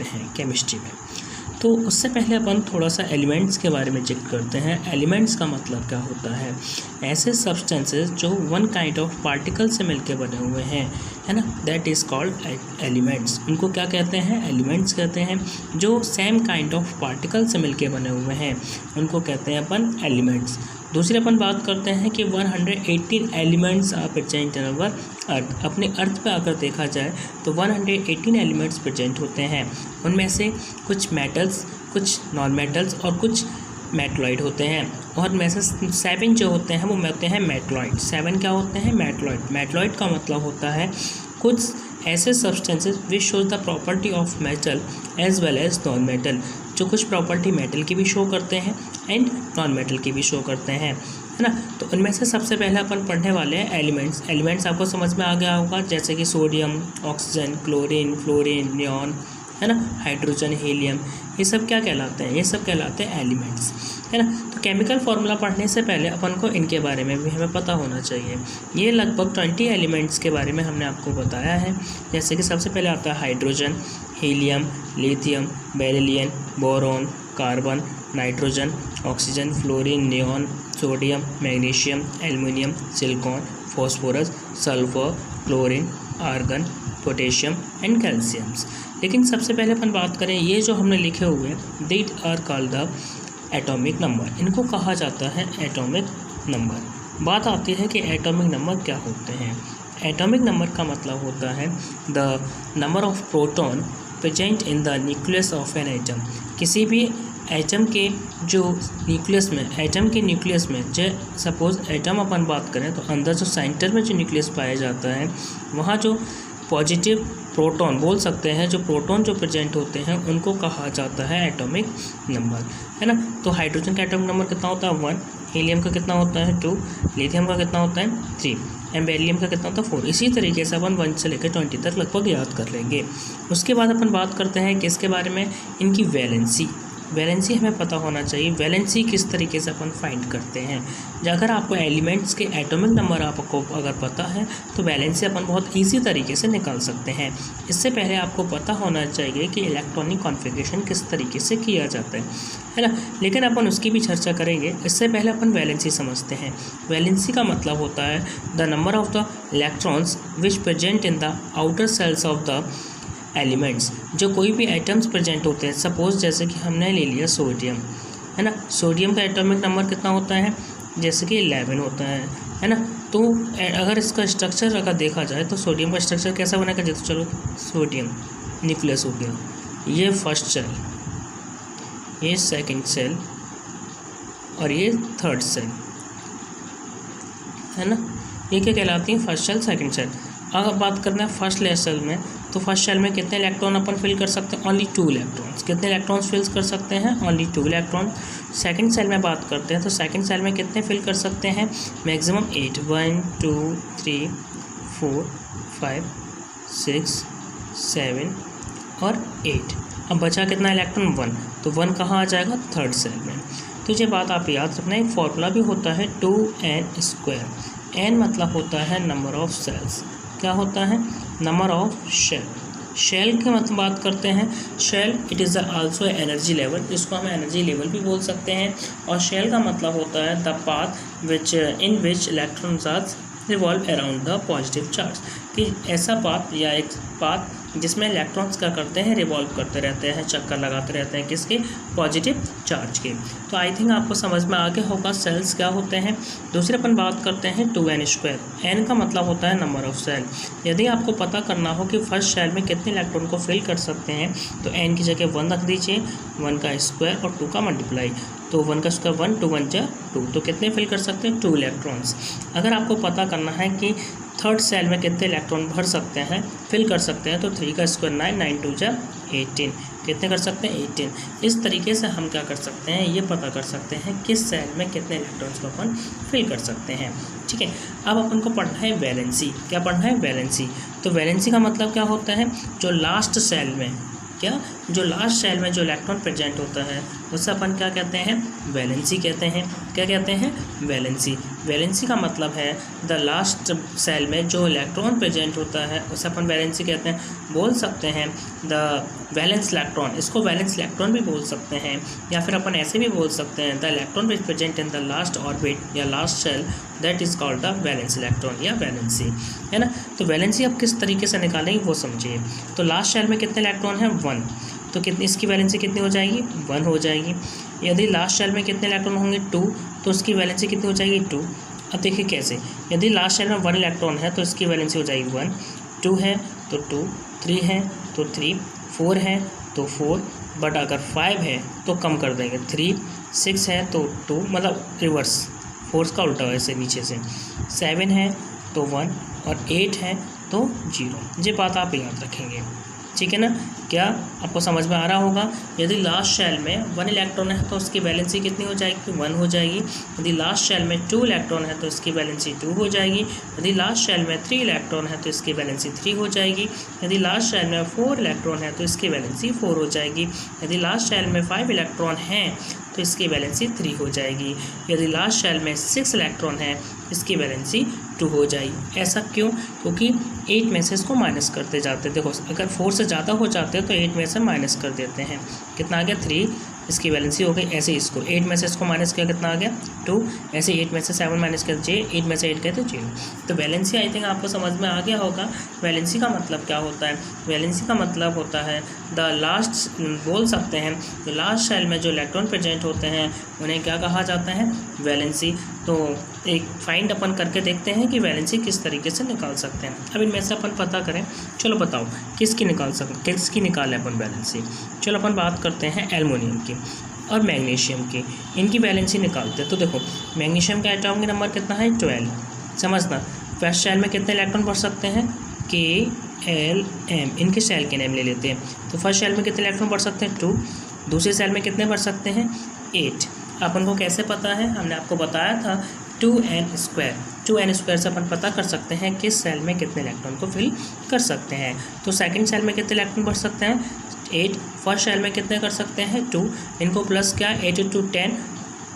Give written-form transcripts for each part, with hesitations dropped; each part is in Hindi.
हैं केमिस्ट्री में। तो उससे पहले अपन थोड़ा सा एलिमेंट्स के बारे में चेक करते हैं। एलिमेंट्स का मतलब क्या होता है? ऐसे सब्सटेंसेस जो वन काइंड ऑफ पार्टिकल से मिलके बने हुए हैं, है ना, दैट इज़ कॉल्ड एलिमेंट्स। उनको क्या कहते हैं? एलिमेंट्स कहते हैं। जो सेम काइंड ऑफ पार्टिकल से मिलके बने हुए हैं उनको कहते हैं अपन एलिमेंट्स। दूसरी अपन बात करते हैं कि 118 एलिमेंट्स आर प्रेजेंट इन अवर अर्थ। अपने अर्थ पे अगर देखा जाए तो 118 एलिमेंट्स प्रेजेंट होते हैं। उनमें से कुछ मेटल्स, कुछ नॉन मेटल्स और कुछ मेटलॉइड होते हैं। और में से 7 जो होते हैं वो होते हैं मेटलॉइड। 7 क्या होते हैं? मेटलॉइड। मेटलॉइड का मतलब होता है कुछ ऐसे substances which shows the property of metal as well as non metal, जो कुछ प्रॉपर्टी मेटल की भी शो करते हैं एंड नॉन मेटल की भी शो करते हैं, है ना। तो उनमें से सबसे पहले अपन पढ़ने वाले हैं एलिमेंट्स। एलिमेंट्स आपको समझ में आ गया होगा, जैसे कि sodium, oxygen, chlorine, fluorine, neon, है ना, हाइड्रोजन, हीलियम, ये सब क्या कहलाते हैं? ये सब कहलाते हैं एलिमेंट्स, है ना। तो केमिकल फार्मूला पढ़ने से पहले अपन को इनके बारे में भी हमें पता होना चाहिए। ये लगभग 20 एलिमेंट्स के बारे में हमने आपको बताया है। जैसे कि सबसे पहले आता है hydrogen, helium, lithium, beryllium, boron, carbon, nitrogen, oxygen, fluorine, neon, sodium, magnesium, aluminium, silicon, phosphorus, sulphur, chlorine, argon, potassium and calciums. लेकिन सबसे पहले अपन बात करें, ये जो हमने लिखे हुए हैं these are called the atomic number. इनको कहा जाता है एटॉमिक नंबर। बात आती है कि एटॉमिक नंबर क्या होते हैं। एटॉमिक नंबर का मतलब होता है the number of proton present in the nucleus of an atom. किसी भी एटम के जो न्यूक्लियस में, एटम के न्यूक्लियस में, जो सपोज एटम अपन बात करें तो अंदर जो सेंटर में जो न्यूक्लियस पाया जाता है वहाँ जो पॉजिटिव प्रोटॉन बोल सकते हैं, जो प्रोटॉन जो प्रेजेंट होते हैं उनको कहा जाता है एटॉमिक नंबर, है ना। तो हाइड्रोजन का एटॉमिक नंबर कितना होता है? 1। हीलियम का कितना होता है? 2। लिथियम का कितना होता है? 3। एंड बेरिलियम का कितना होता है? 4। इसी तरीके से अपन 1 से लेकर 20 तक लगभग याद कर लेंगे। उसके बाद अपन बात करते हैं कि इसके बारे में, इनकी वैलेंसी। वैलेंसी हमें पता होना चाहिए। वैलेंसी किस तरीके से अपन फाइंड करते हैं? अगर आपको एलिमेंट्स के एटॉमिक नंबर आपको अगर पता है तो वैलेंसी अपन बहुत इजी तरीके से निकाल सकते हैं। इससे पहले आपको पता होना चाहिए कि इलेक्ट्रॉनिक कॉन्फ़िगरेशन किस तरीके से किया जाता है ना। लेकिन अपन उसकी भी चर्चा करेंगे। इससे पहले अपन वैलेंसी समझते हैं। वैलेंसी का मतलब होता है the number of the electrons which present in the outer shells of the elements. जो कोई भी एटम्स प्रेजेंट होते हैं, सपोज जैसे कि हमने ले लिया सोडियम, है ना। सोडियम का एटॉमिक नंबर कितना होता है? जैसे कि 11 होता है ना। तो अगर इसका स्ट्रक्चर अगर देखा जाए तो सोडियम का स्ट्रक्चर कैसा बनेगा? जैसे चलो सोडियम न्यूक्लियस हो गया, ये फर्स्ट सेल, ये सेकंड सेल और ये थर्ड सेल, है ना। ये क्या कहलाती है? First shell, second shell. अगर बात करते हैं फर्स्ट सेल में, तो फर्स्ट सेल में कितने इलेक्ट्रॉन अपन फिल कर सकते हैं? Only 2 electrons. कितने इलेक्ट्रॉन्स फिल कर सकते हैं? Only 2 electron. सेकंड सेल में बात करते हैं तो सेकंड सेल में कितने फिल कर सकते हैं? मैक्सिमम 8। 1 2 3 4 5 6 7 और 8। अब बचा कितना इलेक्ट्रॉन? 1। तो 1 कहाँ आ जाएगा? थर्ड सेल में। तो ये बात आप याद रखना। एक फॉर्मूला भी होता है 2n²। n मतलब होता है नंबर ऑफ सेल्स। क्या होता है? Number of shell. शेल की मतलब बात करते हैं, shell it is also energy level. इसको हम एनर्जी लेवल भी बोल सकते हैं। और शेल का मतलब होता है the path which in which electrons are revolve around the positive charge. कि ऐसा पाथ या एक पाथ जिसमें इलेक्ट्रॉन्स क्या करते हैं? रिवॉल्व करते रहते हैं, चक्कर लगाते रहते हैं, किसके? पॉजिटिव चार्ज के। तो आई थिंक आपको समझ में आ गया होगा सेल्स क्या होते हैं। दूसरे अपन बात करते हैं 2n²। n का मतलब होता है नंबर ऑफ सेल। यदि आपको पता करना हो कि फर्स्ट सेल में कितने इलेक्ट्रॉन को फिल कर सकते हैं तो n की जगह 1 रख दीजिए, 1 का स्क्वायर और 2 का मल्टीप्लाई। तो 1 का स्क्वायर 1, 2 1 जा 2। तो कितने फिल कर सकते हैं? 2 इलेक्ट्रॉन्स। अगर आपको पता करना है कि थर्ड सेल में कितने इलेक्ट्रॉन भर सकते हैं, फिल कर सकते हैं, तो 3 का स्क्वायर 9, 9 2 जा 18। कितने कर सकते हैं? 18। इस तरीके से हम क्या कर सकते हैं? ये पता कर सकते हैं किस सेल में कितने इलेक्ट्रॉन्स को अपन फिल कर सकते हैं। ठीक है। अब अपन को पढ़ना है वैलेंसी। क्या पढ़ना है? वैलेंसी। तो वैलेंसी का मतलब क्या होता है? जो लास्ट सेल में, क्या जो लास्ट सेल में जो इलेक्ट्रॉन प्रेजेंट होता है उसे अपन क्या कहते हैं? वैलेंसी कहते हैं। क्या कहते हैं? वैलेंसी। वैलेंसी का मतलब है द लास्ट सेल में जो इलेक्ट्रॉन प्रेजेंट होता है उसे अपन वैलेंसी कहते हैं। बोल सकते हैं द वैलेंस इलेक्ट्रॉन, इसको वैलेंस इलेक्ट्रॉन भी बोल सकते हैं, या फिर अपन ऐसे भी बोल सकते हैं the electron which present in the last orbit या last cell that is called the valence electron या वैलेंसी, है ना। तो वैलेंसी अब किस तरीके से निकालेंगे वो समझिए। तो लास्ट सेल में कितने इलेक्ट्रॉन हैं? 1, तो कितनी इसकी वैलेंसी कितनी हो जाएगी? 1 हो जाएगी। यदि लास्ट शेल में कितने इलेक्ट्रॉन होंगे? 2, तो उसकी वैलेंसी कितनी हो जाएगी? 2। अब देखिए कैसे, यदि लास्ट शेल में 1 इलेक्ट्रॉन है तो इसकी वैलेंसी हो जाएगी 1, 2 है तो 2, 3 है तो 3, 4 है तो 4, बट अगर 5 है तो कम कर देंगे 3, 6 है तो 2, मतलब रिवर्स 4 का उल्टा वैसे नीचे से, 7 है तो 1 और 8 है तो 0। ये बात आप याद रखेंगे, ठीक है ना। क्या आपको समझ में आ रहा होगा? यदि लास्ट शेल में 1 इलेक्ट्रॉन है तो उसकी वैलेंसी कितनी हो जाएगी? 1 हो जाएगी। यदि लास्ट शेल में 2 इलेक्ट्रॉन है तो इसकी वैलेंसी 2 हो जाएगी। यदि लास्ट शेल में 3 इलेक्ट्रॉन है तो इसकी वैलेंसी 3 हो जाएगी। यदि लास्ट शेल में 4 इलेक्ट्रॉन है तो इसकी वैलेंसी 4 हो जाएगी। यदि लास्ट शेल में 5 इलेक्ट्रॉन हैं तो इसकी वैलेंसी 3 हो जाएगी। यदि लास्ट शेल में 6 इलेक्ट्रॉन है इसकी वैलेंसी 2 हो जाएगी। ऐसा क्यों? क्योंकि 8 में से इसको माइनस करते जाते हैं। देखो अगर 4 से ज़्यादा हो जाते हैं तो 8 में से माइनस कर देते हैं। कितना आ गया? 3, इसकी वैलेंसी हो गई। ऐसे इसको 8 में से इसको माइनस किया, कितना आ गया? 2। ऐसे 8 में से 7 माइनस कर दिए, 8 में से 8 गए तो 0। तो वैलेंसी आई थिंक आपको समझ में आ गया होगा। वैलेंसी का मतलब क्या होता है? वैलेंसी का मतलब होता है द लास्ट, बोल सकते हैं तो लास्ट शेल में जो इलेक्ट्रॉन प्रेजेंट होते हैं उन्हें क्या कहा जाता है? वैलेंसी। तो एक फाइंड अपन करके देखते हैं कि वैलेंसी किस तरीके से निकाल सकते हैं। अब इनमें से अपन पता करें। चलो बताओ किसकी निकालें अपन वैलेंसी। चलो अपन बात करते हैं एल्युमिनियम की और मैग्नीशियम की, इनकी वैलेंसी निकालते हैं। तो देखो मैग्नीशियम का एटॉमिक नंबर कितना है? 12। समझना, फर्स्ट शेल में कितने इलेक्ट्रॉन बढ़ सकते हैं? KLM, इनके शेल के नेम ले लेते हैं। तो फर्स्ट शेल में कितने इलेक्ट्रॉन बढ़ सकते हैं? 2। दूसरे शेल में कितने बढ़ सकते हैं? 8। अपन को कैसे पता है? हमने आपको बताया था 2n² से अपन पता कर सकते हैं किस सेल में कितने इलेक्ट्रॉन को फिल कर सकते हैं। तो सेकंड सेल में कितने इलेक्ट्रॉन बढ़ सकते हैं? 8। फर्स्ट सेल में कितने कर सकते हैं? 2। इनको प्लस क्या? 8 ×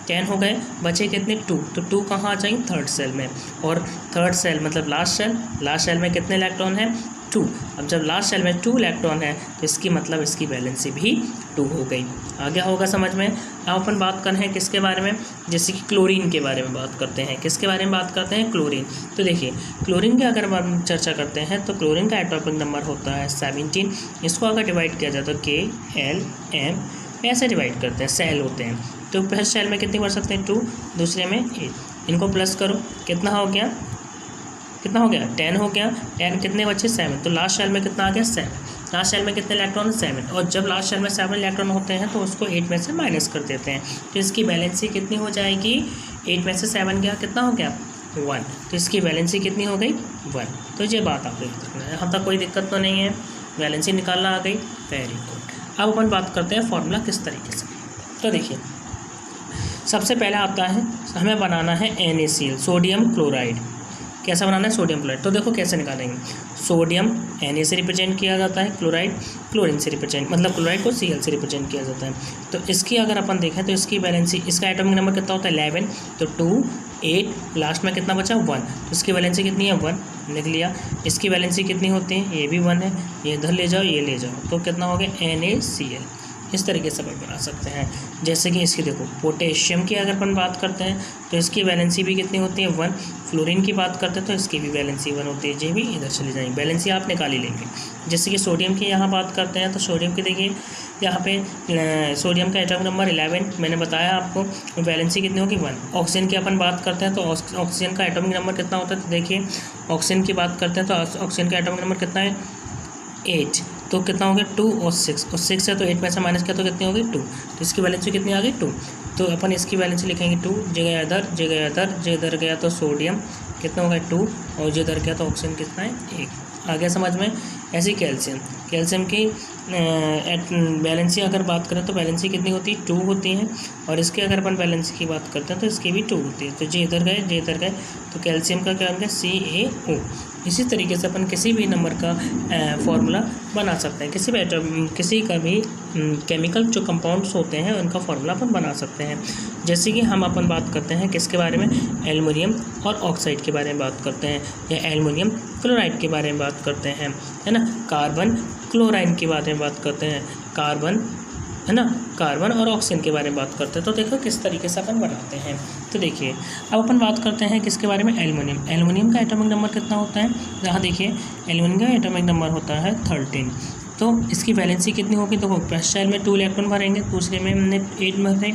10 हो गए, बचे कितने? 2। तो 2 कहाँ आ जाएंगे? थर्ड सेल में। और थर्ड सेल मतलब लास्ट सेल में कितने इलेक्ट्रॉन हैं? 2। अब जब लास्ट सेल में 2 इलेक्ट्रॉन है तो इसकी मतलब इसकी वैलेंसी भी 2 हो गई। आ गया होगा समझ में। अब अपन बात कर रहे हैं किसके बारे में? जैसे कि क्लोरीन के बारे में बात करते हैं। किसके बारे में बात करते हैं? क्लोरीन। तो देखिए क्लोरीन की अगर हम चर्चा करते हैं तो क्लोरीन का एटॉमिक नंबर होता है 17। इसको अगर डिवाइड किया जाए तो KLM ऐसे डिवाइड करते हैं, सेल होते हैं। तो फर्स्ट सेल में कितने बढ़ सकते हैं? 2। दूसरे में 8। इनको प्लस करो, कितना हो गया? 10 हो गया। 10 कितने बचे? 7। तो लास्ट सेल में कितना आ गया? 7। लास्ट सेल में कितने इलेक्ट्रॉन? 7। और जब लास्ट सेल में 7 इलेक्ट्रॉन होते हैं तो उसको 8 में से माइनस कर देते हैं। तो इसकी वैलेंसी कितनी हो जाएगी? 8 में से 7 गया, कितना हो गया? 1। तो इसकी वैलेंसी कितनी हो गई? 1। तो ये बात आप देख सकते हैं। यहाँ तक कोई दिक्कत तो नहीं है, वैलेंसी निकालना आ गई। Very good. अब अपन बात करते हैं फॉर्मूला किस तरीके से। तो देखिए सबसे पहले आता है, हमें बनाना है NaCl, सोडियम क्लोराइड। कैसा बनाना है? Sodium chloride. तो देखो कैसे निकालेंगे। सोडियम Na से रिप्रेजेंट किया जाता है, क्लोराइड क्लोरीन से रिप्रेजेंट, मतलब क्लोराइड को Cl से रिप्रेजेंट किया जाता है। तो इसकी अगर अपन देखें तो इसकी वैलेंसी, इसका एटॉमिक नंबर कितना होता है? 11। तो 2, 8, लास्ट में कितना बचा? 1। तो इसकी वैलेंसी कितनी है? 1 लिख लिया। इसकी वैलेंसी कितनी होती है? ये भी 1 है। ये इधर ले जाओ, ये ले जाओ, तो कितना हो गया? NaCl। इस तरीके से अपन बना सकते हैं। जैसे कि इसकी देखो पोटेशियम की अगर अपन बात करते हैं तो इसकी वैलेंसी भी कितनी होती है? 1। फ्लोरीन की बात करते हैं तो इसकी भी वैलेंसी 1 होती है। ये भी इधर चली जाएंगे, वैलेंसी आप निकाल ही लेंगे। जैसे कि सोडियम की यहाँ बात करते हैं तो सोडियम की देखिए यहाँ पे सोडियम का एटॉमिक नंबर 11 मैंने बताया आपको। वैलेंसी कितनी होगी? 1। ऑक्सीजन की अपन बात करते हैं तो ऑक्सीजन का एटॉमिक नंबर कितना होता है? तो देखिए ऑक्सीजन की बात करते हैं तो ऑक्सीजन का एटॉमिक नंबर कितना है? 8। तो कितना हो गया? 2 और 6, और 6 है तो 8 में से माइनस किया तो कितनी हो गई? 2। तो इसकी वैलेंसी कितनी आ गई? 2। तो अपन इसकी वैलेंसी लिखेंगे 2। जगह इधर, जगह इधर, जगह इधर गया तो सोडियम कितना हो गया? 2, और जो इधर गया तो ऑक्सीजन कितना है? 1। आ गया समझ में। ऐसी कैल्शियम की वैलेंसी अगर बात करें तो वैलेंसी कितनी होती है? 2 होती है। और इसके अगर अपन वैलेंसी की बात करते हैं तो इसकी भी 2 होती है। तो जे इधर गए, जे इधर गए, तो कैल्शियम का क्या हो गया? CaO। इसी तरीके से अपन किसी भी नंबर का फॉर्मूला बना सकते हैं, किसी का भी केमिकल जो कंपाउंड्स होते हैं उनका फॉर्मूला अपन बना सकते हैं। जैसे कि हम अपन बात करते हैं किसके बारे में, एल्युमिनियम और ऑक्साइड के बारे में बात करते हैं, या एल्युमिनियम क्लोराइड के बारे में बात करते हैं, है ना। कार्बन क्लोराइड के बारे में बात करते हैं, कार्बन, है ना, कार्बन और ऑक्सीजन के बारे में बात करते हैं। तो देखो किस तरीके से अपन बनाते हैं। तो देखिए अब अपन बात करते हैं किसके बारे में, एल्युमिनियम। एल्युमिनियम का एटॉमिक नंबर कितना होता है, यहाँ देखिए एल्युमिनियम का एटॉमिक नंबर होता है 13। तो इसकी वैलेंसी कितनी होगी, तो फर्स्ट शेल में 2 इलेक्ट्रॉन भरेंगे, दूसरे में हमने 8 भरे,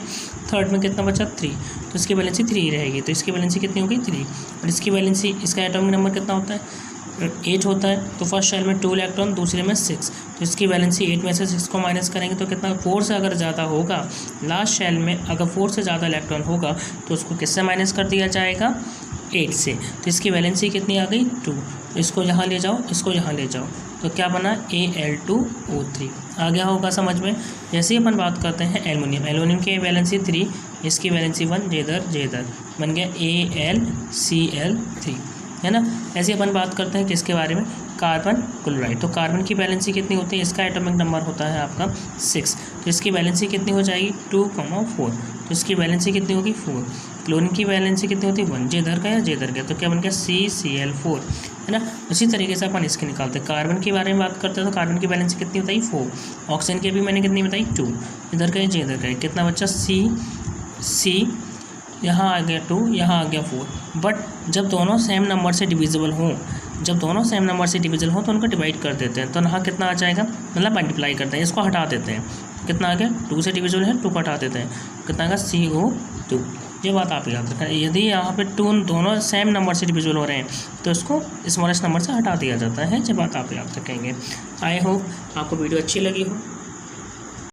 थर्ड में कितना बचा 3, तो इसकी वैलेंसी 3 रहेगी। तो इसकी वैलेंसी कितनी होगी 3, और इसकी वैलेंसी, इसका एटॉमिक नंबर कितना होता है 8 होता है। तो फर्स्ट शेल में 2 इलेक्ट्रॉन, दूसरे में 6, तो इसकी वैलेंसी 8 में से 6 को माइनस करेंगे तो कितना, 4 से अगर ज़्यादा होगा, लास्ट शेल में अगर 4 से ज़्यादा इलेक्ट्रॉन होगा तो उसको किससे माइनस कर दिया जाएगा, 8 से। तो इसकी वैलेंसी कितनी आ गई 2, इसको यहाँ ले जाओ, इसको यहाँ ले जाओ, तो क्या बना Al2O3। आ गया होगा समझ में। जैसे ही अपन बात करते हैं एल्युमिनियम, एल्युमिनियम की वैलेंसी 3, इसकी वैलेंसी 1, जेदर बन गया AlCl3, है ना। ऐसे अपन बात करते हैं किसके बारे में, कार्बन क्लोराइड। तो कार्बन की वैलेंसी कितनी होती है, इसका एटॉमिक नंबर होता है आपका 6, तो इसकी वैलेंसी कितनी हो जाएगी 2,4, तो इसकी वैलेंसी कितनी होगी 4। क्लोरीन की वैलेंसी कितनी होती है 1, जेदर का, तो क्या बन गया CCl4, है ना। उसी तरीके से अपन इसके निकालते हैं। कार्बन के बारे में बात करते हैं तो कार्बन की वैलेंसी कितनी बताई 4, ऑक्सीजन की भी मैंने कितनी बताई 2, इधर का जेदर का, कितना बच्चा C, यहाँ आ गया 2, यहाँ आ गया 4। बट जब दोनों सेम नंबर से डिविजिबल हों, तो उनको डिवाइड कर देते हैं, तो यहाँ कितना आ जाएगा, मतलब मल्टीप्लाई करते हैं, इसको हटा देते हैं, कितना आ गया 2 से डिविजिबल है, 2 को हटा देते हैं, कितना आ गया CO2। ये बात आप याद रखें। यदि यहाँ पे 2 दोनों सेम नंबर से डिविजिबल हो रहे हैं तो इसको स्मॉलेस्ट नंबर से हटा दिया जाता है। ये बात आप याद रखेंगे। आई होप आपको वीडियो अच्छी लगी हो।